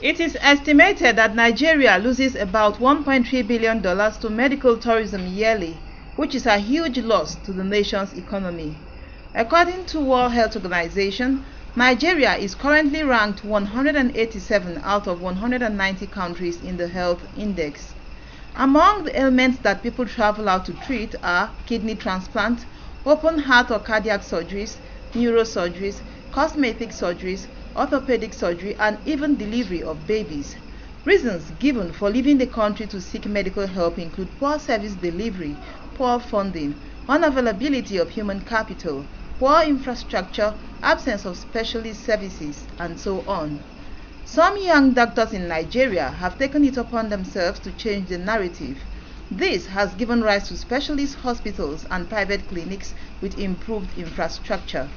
It is estimated that Nigeria loses about $1.3 billion to medical tourism yearly, which is a huge loss to the nation's economy. According to World Health Organization, Nigeria is currently ranked 187 out of 190 countries in the Health Index. Among the ailments that people travel out to treat are kidney transplant, open heart or cardiac surgeries, neurosurgeries, cosmetic surgeries, orthopedic surgery, and even delivery of babies. Reasons given for leaving the country to seek medical help include poor service delivery, poor funding, unavailability of human capital, poor infrastructure, absence of specialist services, and so on. Some young doctors in Nigeria have taken it upon themselves to change the narrative. This has given rise to specialist hospitals and private clinics with improved infrastructure.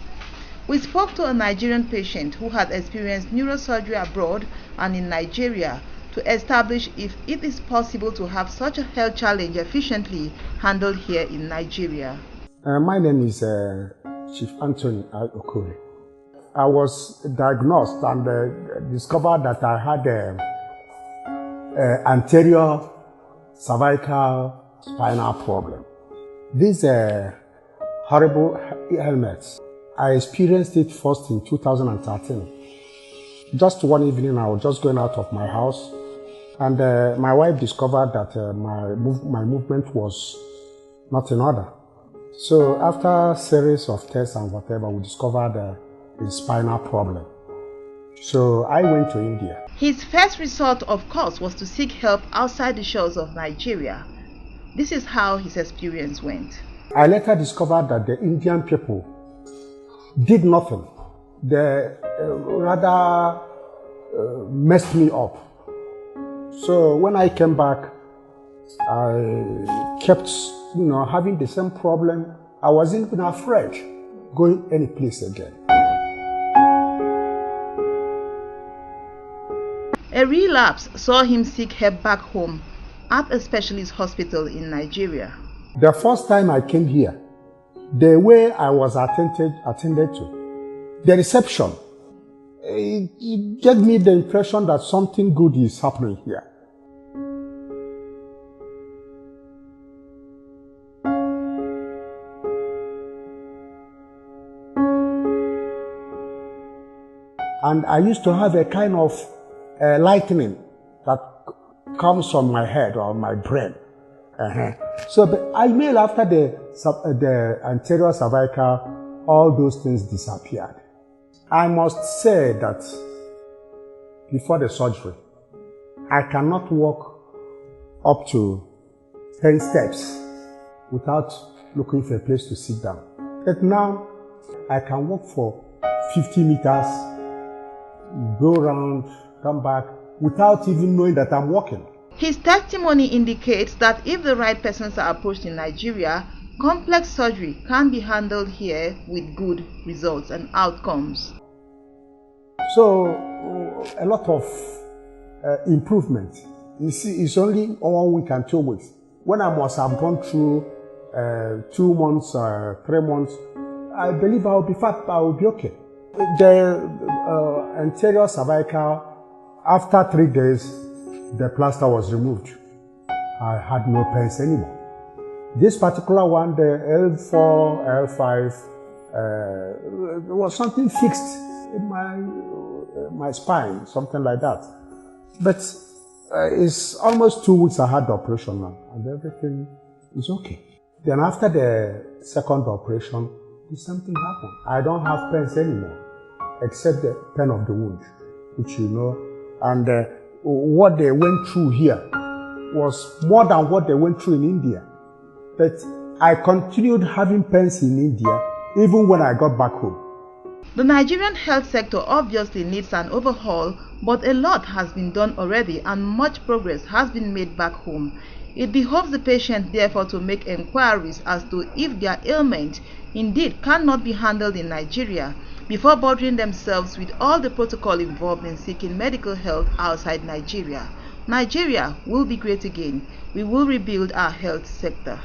We spoke to a Nigerian patient who had experienced neurosurgery abroad and in Nigeria to establish if it is possible to have such a health challenge efficiently handled here in Nigeria. My name is Chief Anthony Okoli. I was diagnosed and discovered that I had anterior cervical spinal problem. This horrible ailment, I experienced it first in 2013. Just one evening, I was just going out of my house, and my wife discovered that my movement was not in order. So after a series of tests and whatever, we discovered a spinal problem. So I went to India. His first resort, of course, was to seek help outside the shores of Nigeria. This is how his experience went. I later discovered that the Indian people did nothing. They rather messed me up. So when I came back, I kept having the same problem. I wasn't even afraid going any place again. A relapse saw him seek help back home at a specialist hospital in Nigeria. The first time I came here, the way I was attended to, the reception, it gave me the impression that something good is happening here. And I used to have a kind of lightning that comes on my head or my brain. So I made after the anterior cervical, all those things disappeared. I must say that before the surgery, I cannot walk up to 10 steps without looking for a place to sit down. But now I can walk for 50 meters, go around, come back, without even knowing that I'm walking. His testimony indicates that if the right persons are approached in Nigeria, complex surgery can be handled here with good results and outcomes. So, a lot of improvement. You see, it's only 1 week and 2 weeks. When I must have gone through 2 months, 3 months, I believe I will be fat, I will be okay. The anterior cervical, after 3 days, the plaster was removed. I had no pains anymore. This particular one, the L4, L5, was something fixed in my spine, something like that. But it's almost 2 weeks I had the operation now, and everything is okay. Then after the second operation, something happened. I don't have pains anymore, except the pain of the wound, which you know, and what they went through here was more than what they went through in India. But I continued having pains in India even when I got back home. The Nigerian health sector obviously needs an overhaul, but a lot has been done already and much progress has been made back home. It behoves the patient therefore to make inquiries as to if their ailment indeed cannot be handled in Nigeria before bothering themselves with all the protocol involved in seeking medical help outside Nigeria. Nigeria will be great again. We will rebuild our health sector.